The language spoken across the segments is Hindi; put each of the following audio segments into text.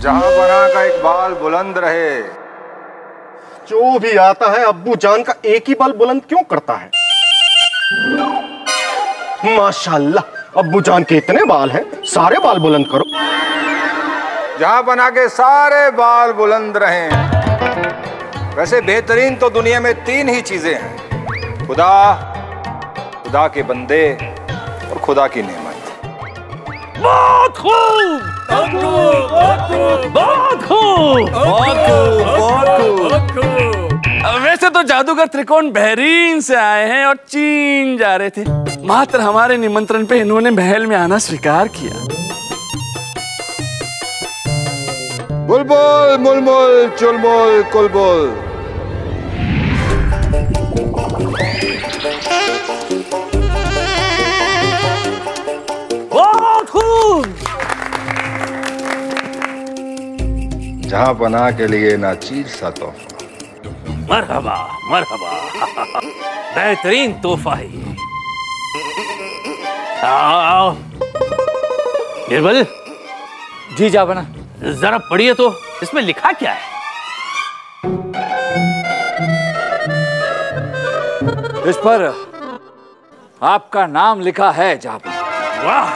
जहां बना का इकबाल बुलंद रहे। जो भी आता है अब्बू जान का एक ही बाल बुलंद क्यों करता है? माशाल्लाह अब्बू जान के इतने बाल हैं, सारे बाल बुलंद करो। जहां बना के सारे बाल बुलंद रहें। वैसे बेहतरीन तो दुनिया में 3 ही चीजें हैं, खुदा, खुदा के बंदे और खुदा की नेमत। बहुत खूब, बहुत खूब, बहुत खूब, बहुत खूब, बहुत खूब। वैसे तो जादूगर त्रिकोण बहरीन से आए हैं और चीन जा रहे थे, मात्र हमारे निमंत्रण पे इन्होंने महल में आना स्वीकार किया। बुलबुल मुलमुल चुलमुल कुलबुल। बहुत खूब। जहां पनाह के लिए नाचीज सा तोहफा। मरहबा मरहबा, बेहतरीन तोहफा है ये। आओ बिरबल जी जा बना, जरा पढ़िए तो इसमें लिखा क्या है? इस पर आपका नाम लिखा है जाबा। वाह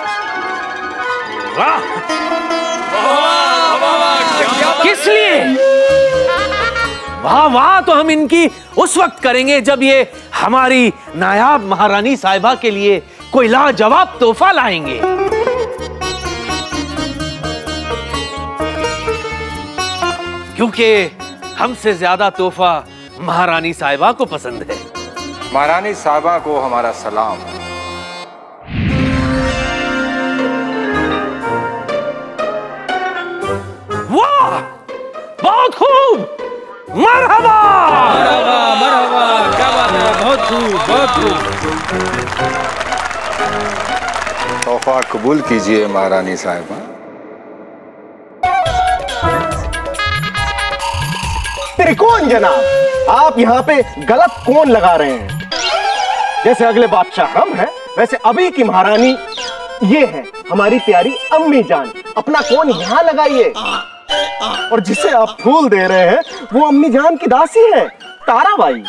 वाह, किस लिए? वाह वाह तो हम इनकी उस वक्त करेंगे जब ये हमारी नायाब महारानी साहिबा के लिए कोई लाजवाब तोहफा लाएंगे। क्योंकि हमसे ज्यादा तोहफा महारानी साहिबा को पसंद है। महारानी साहिबा को हमारा सलाम। वाह बहुत खूब, मरहबा मरहबा मरहबा, क्या बात है, बहुत खूब, बहुत खूब। तोहफा कबूल कीजिए महारानी साहिबा। त्रिकोण जनाब, आप यहाँ पे गलत कोण लगा रहे हैं। जैसे अगले बादशाह हम हैं, वैसे अभी की महारानी ये है हमारी प्यारी अम्मी जान। अपना कोण यहाँ लगाइए। और जिसे आप फूल दे रहे हैं वो अम्मी जान की दासी है, ताराबाई।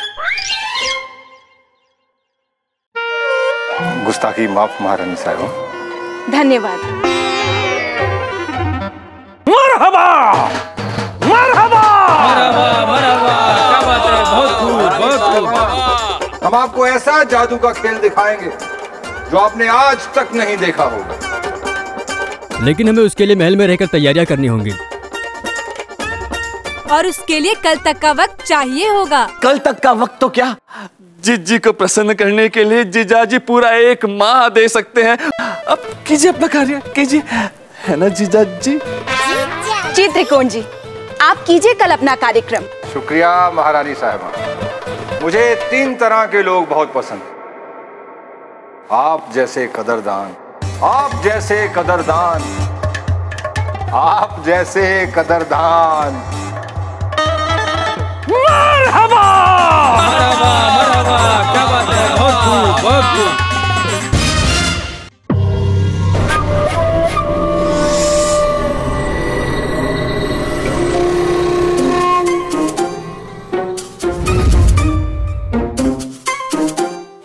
गुस्ताखी माफ महारानी साहिबा। धन्यवाद। मरहबा मरहबा मरहबा मरहबा, क्या बात है, बहुत खूब, बहुत खूब। हम आपको ऐसा जादू का खेल दिखाएंगे जो आपने आज तक नहीं देखा होगा। लेकिन हमें उसके लिए महल में रहकर तैयारियां करनी होंगी। और उसके लिए कल तक का वक्त चाहिए होगा। कल तक का वक्त तो क्या, जिज्जी को प्रसन्न करने के लिए जीजाजी पूरा 1 माह दे सकते हैं। अब कीजिए अपना कार्य, कीजिए, है ना जीजाजी? जी त्रिकोण जी, आप कीजिए कल अपना कार्यक्रम। शुक्रिया महारानी साहिबा। मुझे 3 तरह के लोग बहुत पसंद हैं। आप जैसे कदरदान, आप जैसे कदरदान, आप जैसे कदरदान। मरहबा मरहबा मरहबा, क्या बात है, बहुत खूब, बहुत खूब।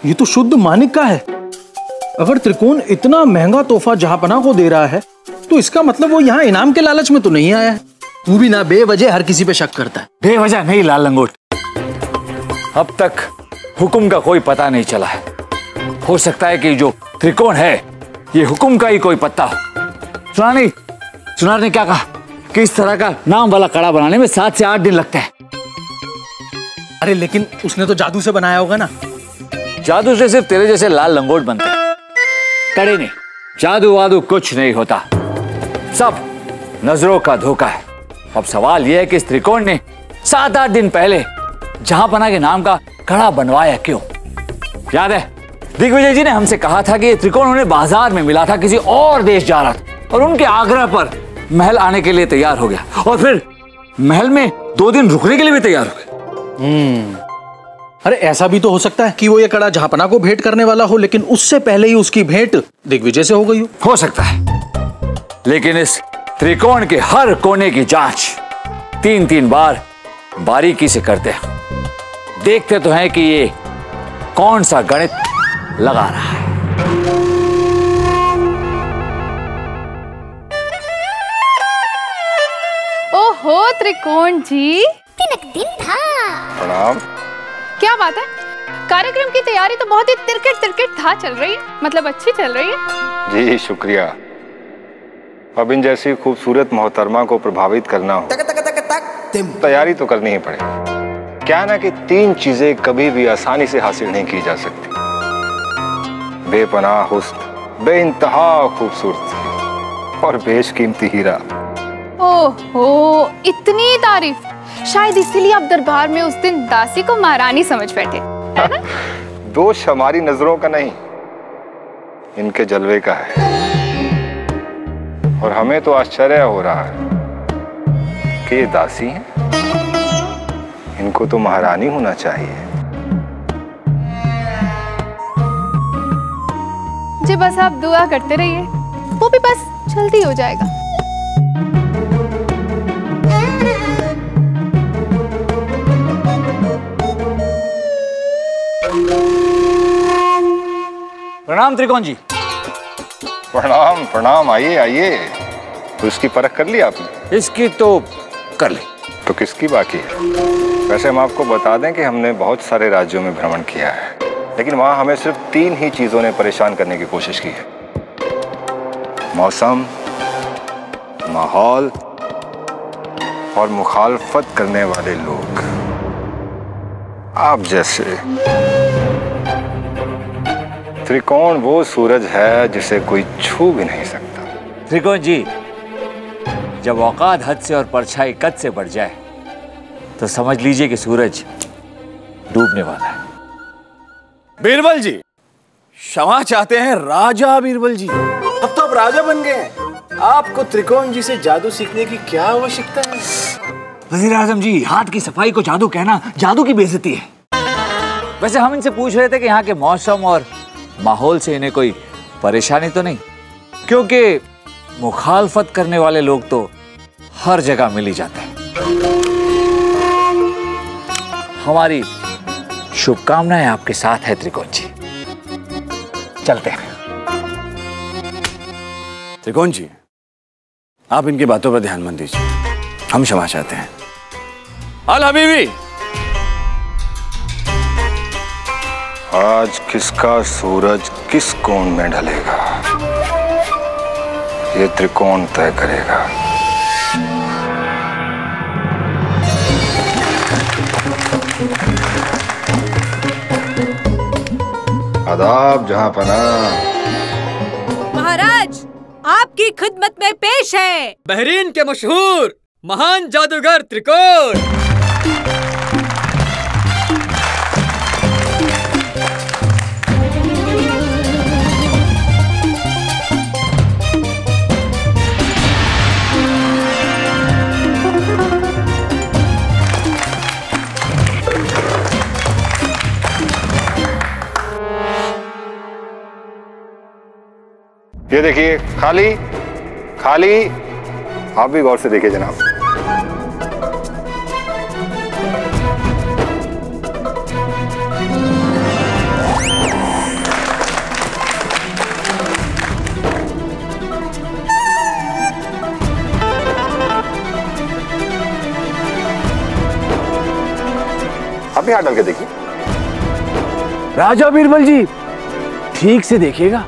ये तो शुद्ध मानिक का है। अगर त्रिकोण इतना महंगा तोहफा जहांपना को दे रहा है तो इसका मतलब वो यहाँ इनाम के लालच में तो नहीं आया है। तू भी ना बेवजह हर किसी पे शक करता है। बेवजह नहीं लाल लंगोट, अब तक हुक्म का कोई पता नहीं चला है। हो सकता है कि जो त्रिकोण है ये हुक्म का ही कोई पत्ता हो। सुनार ने क्या कहा कि इस तरह का नाम वाला कड़ा बनाने में 7 से 8 दिन लगते हैं। अरे लेकिन उसने तो जादू से बनाया होगा ना। जादू से सिर्फ तेरे जैसे लाल लंगोट बनते हैं, कड़े नहीं। जादू वादू कुछ नहीं होता, सब नजरों का धोखा है। अब सवाल यह है कि इस त्रिकोण ने 7-8 दिन पहले जहांपना के नाम का कड़ा बनवाया क्यों? याद है दिग्विजय जी ने हमसे कहा था कि ये त्रिकोण उन्हें बाजार में मिला था, किसी और देश जा रहा था और उनके आग्रह पर महल आने के लिए तैयार हो गया और फिर महल में 2 दिन रुकने के लिए भी तैयार हो गया। अरे ऐसा भी तो हो सकता है कि वो ये कड़ा जहांपना को भेंट करने वाला हो, लेकिन उससे पहले ही उसकी भेंट दिग्विजय से हो गई हो। सकता है, लेकिन इस त्रिकोण के हर कोने की जांच 3-3 बार बारीकी से करते हैं। देखते तो हैं कि ये कौन सा गणित लगा रहा है। ओहो त्रिकोण जी, प्रणाम। क्या बात है, कार्यक्रम की तैयारी तो बहुत ही तिरकिट था चल रही है, मतलब अच्छी चल रही है। जी शुक्रिया। अब इन जैसी खूबसूरत मोहतरमा को प्रभावित करना हो तैयारी तो करनी ही पड़ेगी। क्या ना कि 3 चीजें कभी भी आसानी से हासिल नहीं की जा सकती। बेपनाह हुस्न, बेइंतहा खूबसूरती और बेशकीमती हीरा। ओहो, इतनी तारीफ, शायद इसीलिए आप दरबार में उस दिन दासी को महारानी समझ बैठे, है ना? दोष हमारी नजरों का नहीं, इनके जलवे का है। और हमें तो आश्चर्य हो रहा है कि ये दासी हैं, इनको तो महारानी होना चाहिए। जी बस आप दुआ करते रहिए, वो भी बस जल्दी हो जाएगा। प्रणाम त्रिकोण जी। प्रणाम प्रणाम, आइए आइए। तो इसकी परख कर ली आपने? इसकी तो कर ली। तो किसकी बाकी है? वैसे हम आपको बता दें कि हमने बहुत सारे राज्यों में भ्रमण किया है, लेकिन वहां हमें सिर्फ 3 ही चीजों ने परेशान करने की कोशिश की है। मौसम, माहौल और मुखालफत करने वाले लोग, आप जैसे। त्रिकोण वो सूरज है जिसे कोई छू भी नहीं सकता। त्रिकोण जी, जब औकात हद से और परछाई कद से बढ़ जाए तो समझ लीजिए कि सूरज डूबने वाला है। बीरबल जी, क्षमा चाहते हैं राजा बीरबल जी। अब तो आप राजा बन गए हैं, आपको त्रिकोण जी से जादू सीखने की क्या आवश्यकता है? वजीर आजम जी, हाथ की सफाई को जादू कहना जादू की बेइज्जती है। वैसे हम इनसे पूछ रहे थे कि यहाँ के मौसम और माहौल से इन्हें कोई परेशानी तो नहीं, क्योंकि मुखालफत करने वाले लोग तो हर जगह मिल ही जाते हैं। हमारी शुभकामनाएं आपके साथ है त्रिकोण जी। चलते हैं। त्रिकोण जी, आप इनकी बातों पर ध्यान मत दीजिए, हम क्षमा चाहते हैं। अल हबीबी, आज किसका सूरज किस कोण में ढलेगा, ये त्रिकोण तय करेगा। आदाब जहांपना। महाराज, आपकी खिदमत में पेश है बहरीन के मशहूर महान जादूगर त्रिकोण। ये देखिए, खाली खाली। आप भी गौर से देखिए जनाब। आप भी हाथ डाल के देखिए। राजा बीरबल जी, ठीक से देखिएगा।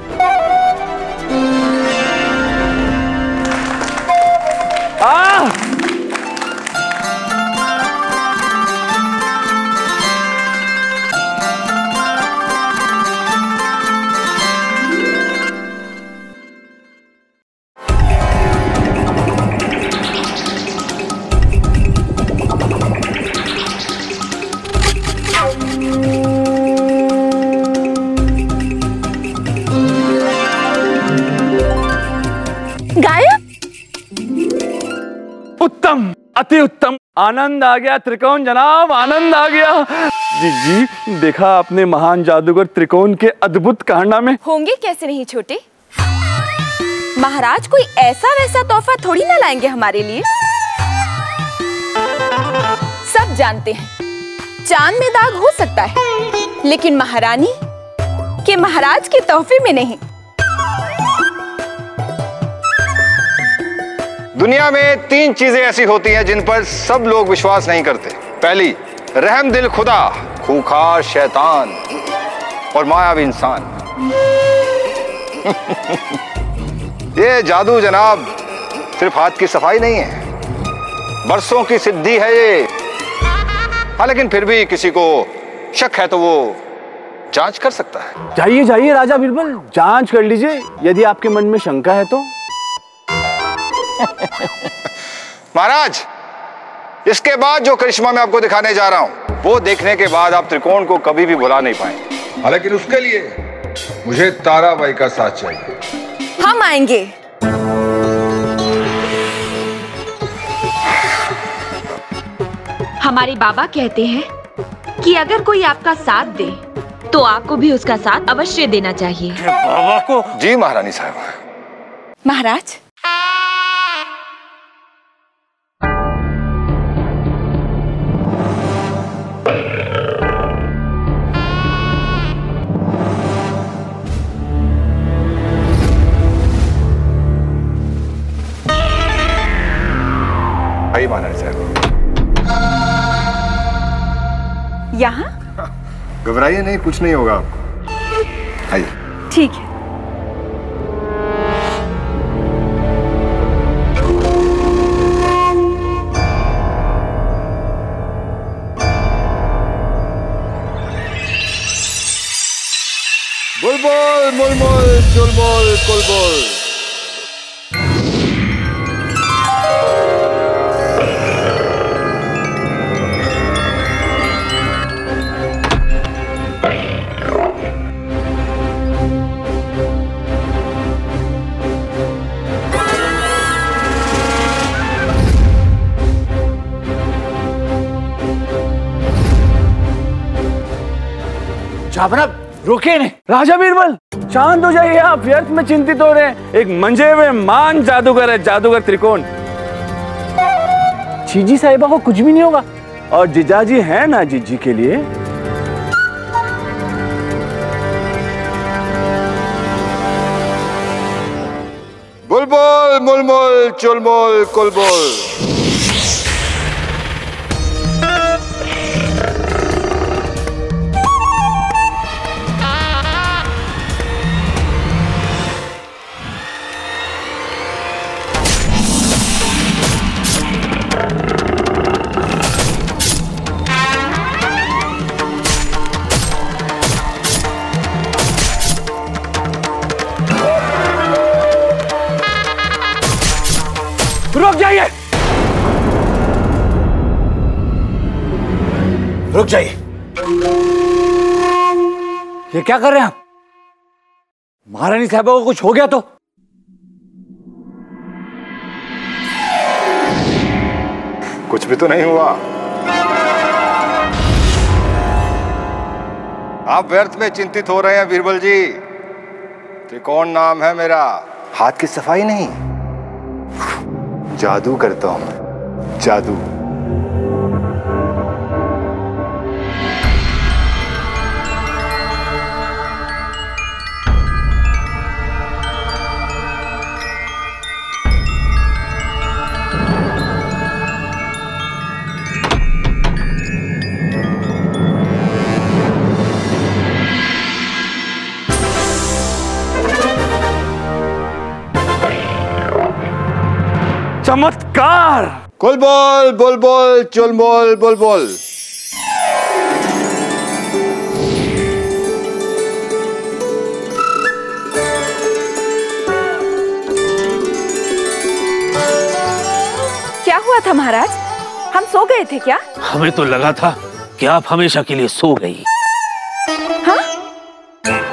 उत्तम, अति उत्तम। आनंद आ गया त्रिकोण जनाब, आनंद आ गया। जी, देखा आपने महान जादूगर त्रिकोण के अद्भुत कारनामे? होंगे कैसे नहीं छोटे। महाराज कोई ऐसा वैसा तोहफा थोड़ी ना लाएंगे हमारे लिए। सब जानते हैं चांद में दाग हो सकता है, लेकिन महारानी के महाराज के तोहफे में नहीं। दुनिया में 3 चीजें ऐसी होती हैं जिन पर सब लोग विश्वास नहीं करते। पहली, रहमदिल खुदा, खूंखार शैतान और मायावी इंसान। ये जादू जनाब सिर्फ हाथ की सफाई नहीं है, बरसों की सिद्धि है ये। हाँ, लेकिन फिर भी किसी को शक है तो वो जांच कर सकता है। जाइए जाइए राजा बिरबल, जांच कर लीजिए यदि आपके मन में शंका है तो। महाराज, इसके बाद जो करिश्मा मैं आपको दिखाने जा रहा हूं, वो देखने के बाद आप त्रिकोण को कभी भी भुला नहीं पाएंगे। हाँ, लेकिन उसके लिए मुझे ताराबाई का साथ चाहिए। हम आएंगे। हमारे बाबा कहते हैं कि अगर कोई आपका साथ दे तो आपको भी उसका साथ अवश्य देना चाहिए। बाबा को? जी महारानी साहब। महाराज, आइए महारानी साहब। यहाँ? घबराइए नहीं, कुछ नहीं होगा आपको। आइए। ठीक है। बुलबुल मुलमुल चुलबुल कुलबुल। जाबना रुके नहीं। राजा बीरबल, शांत हो जाइए, आप व्यर्थ में चिंतित हो रहे हैं। एक मंजे हुए मान जादूगर है, जादूगर त्रिकोण। जीजी साहिबा को कुछ भी नहीं होगा, और जीजाजी है ना जीजी के लिए। बुलबुल मुलमुल चुलबुल कुलबुल। रुक जाइए, रुक जाइए। ये क्या कर रहे हैं आप? महारानी साहबा को कुछ हो गया तो? कुछ भी तो नहीं हुआ। आप व्यर्थ में चिंतित हो रहे हैं बीरबल जी। त्रिकोण नाम है मेरा, हाथ की सफाई नहीं, जादू करता हूं मैं, जादू। चमत्कार। कुलबुल बुलबुल चुलबुल बुलबुल। क्या हुआ था महाराज? हम सो गए थे क्या? हमें तो लगा था कि आप हमेशा के लिए सो गई। हाँ?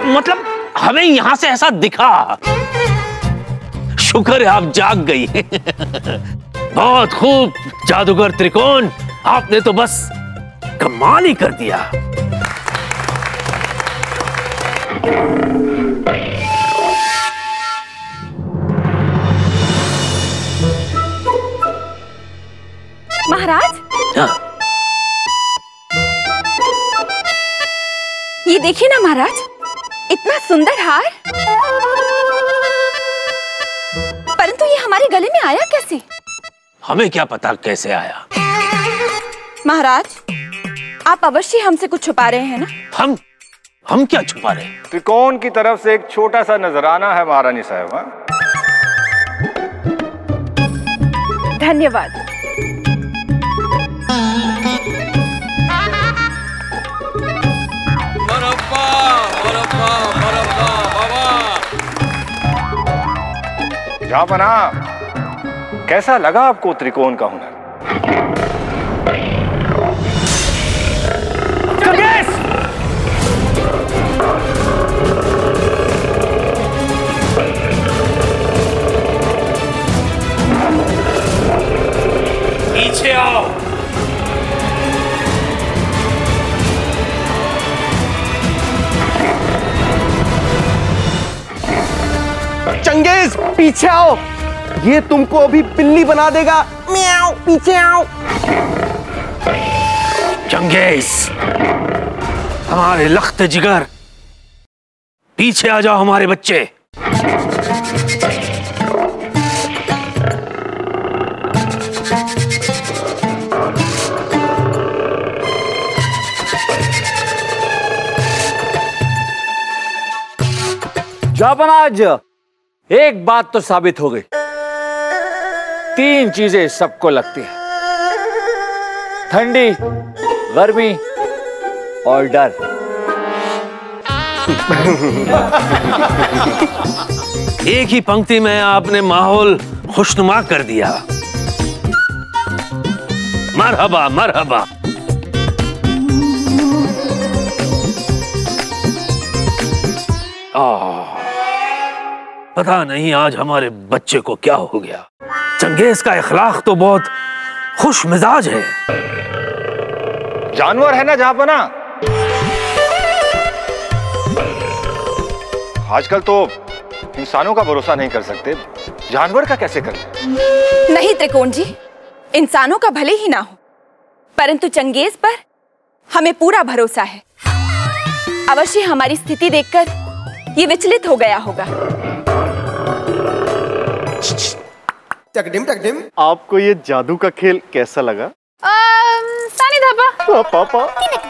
मतलब हमें यहाँ से ऐसा दिखा। शुक्र है आप जाग गई। बहुत खूब जादूगर त्रिकोण, आपने तो बस कमाल ही कर दिया। देखिए ना महाराज, इतना सुंदर हार, परंतु ये हमारे गले में आया कैसे? हमें क्या पता कैसे आया। महाराज, आप अवश्य हमसे कुछ छुपा रहे हैं ना? हम क्या छुपा रहे हैं? त्रिकोण की तरफ से एक छोटा सा नजराना है महारानी साहिबा। धन्यवाद। जहाँपना, कैसा लगा आपको त्रिकोण का हुनर? पीछे आओ। चंगेज पीछे आओ, ये तुमको अभी बिल्ली बना देगा। म्याऊ, पीछे आओ। चंगेज, हमारे लख्त जिगर, पीछे आ जाओ हमारे बच्चे। जापनाज, एक बात तो साबित हो गई, 3 चीजें सबको लगती हैं, ठंडी, गर्मी और डर। एक ही पंक्ति में आपने माहौल खुशनुमा कर दिया। मरहबा मरहबा। पता नहीं आज हमारे बच्चे को क्या हो गया। चंगेज का इखलाक तो बहुत खुश मिजाज है। जानवर है ना जहाँपना, आजकल तो इंसानों का भरोसा नहीं कर सकते, जानवर का कैसे करें? नहीं त्रिकोण जी, इंसानों का भले ही ना हो, परंतु चंगेज पर हमें पूरा भरोसा है। अवश्य हमारी स्थिति देखकर ये विचलित हो गया होगा। टकडिम, आपको ये जादू का खेल कैसा लगा? सानी धाबा। पापा,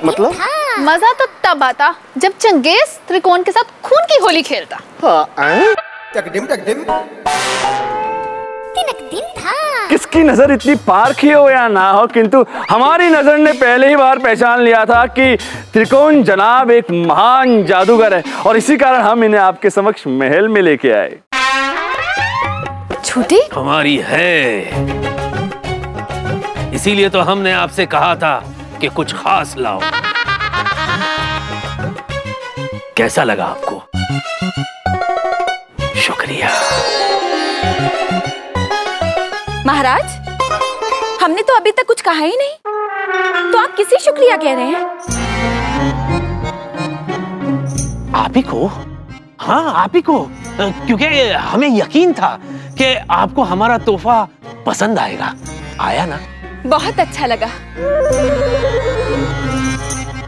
मतलब मजा तो तब आता जब चंगेज त्रिकोण के साथ खून की होली खेलता। टकडिम। किसकी नजर इतनी पारखी हो या ना हो, किंतु हमारी नजर ने पहले ही बार पहचान लिया था कि त्रिकोण जनाब एक महान जादूगर है, और इसी कारण हम इन्हें आपके समक्ष महल में लेके आए। छुट्टी हमारी है, इसीलिए तो हमने आपसे कहा था कि कुछ खास लाओ। कैसा लगा आपको? शुक्रिया। महाराज, हमने तो अभी तक कुछ कहा ही नहीं, तो आप किसी शुक्रिया कह रहे हैं? आप ही को? हाँ, आप ही को, क्योंकि हमें यकीन था कि आपको हमारा तोहफा पसंद आएगा। आया ना? बहुत अच्छा लगा।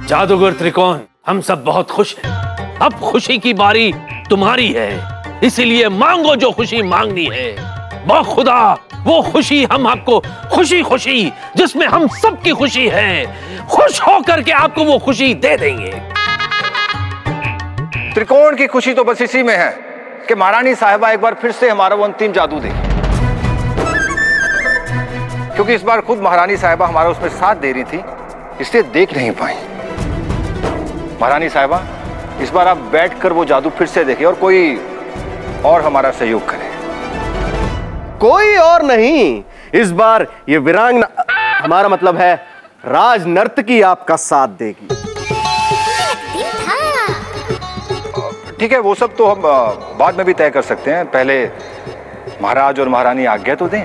जादूगर त्रिकोण, हम सब बहुत खुश हैं। अब खुशी की बारी तुम्हारी है, इसीलिए मांगो जो खुशी मांगनी है। खुदा वो खुशी हम आपको, खुशी खुशी जिसमें हम सबकी खुशी है, खुश होकर के आपको वो खुशी दे देंगे। त्रिकोण की खुशी तो बस इसी में है कि महारानी साहिबा एक बार फिर से हमारा वो अंतिम जादू देगी, क्योंकि इस बार खुद महारानी साहिबा हमारा उसमें साथ दे रही थी, इसलिए देख नहीं पाई। महारानी साहिबा, इस बार आप बैठकर वो जादू फिर से देखें और कोई और हमारा सहयोग करे। कोई और नहीं, इस बार ये वीरांगना, हमारा मतलब है राज नर्तकी आपका साथ देगी। ठीक है, वो सब तो हम बाद में भी तय कर सकते हैं, पहले महाराज और महारानी आज्ञा तो दें।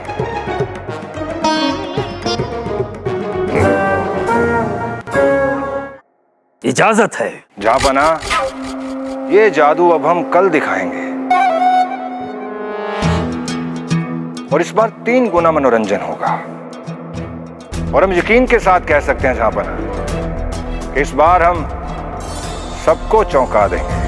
इजाजत है। जहाँपना, ये जादू अब हम कल दिखाएंगे, और इस बार 3 गुना मनोरंजन होगा। और हम यकीन के साथ कह सकते हैं जहाँपना, इस बार हम सबको चौंका देंगे।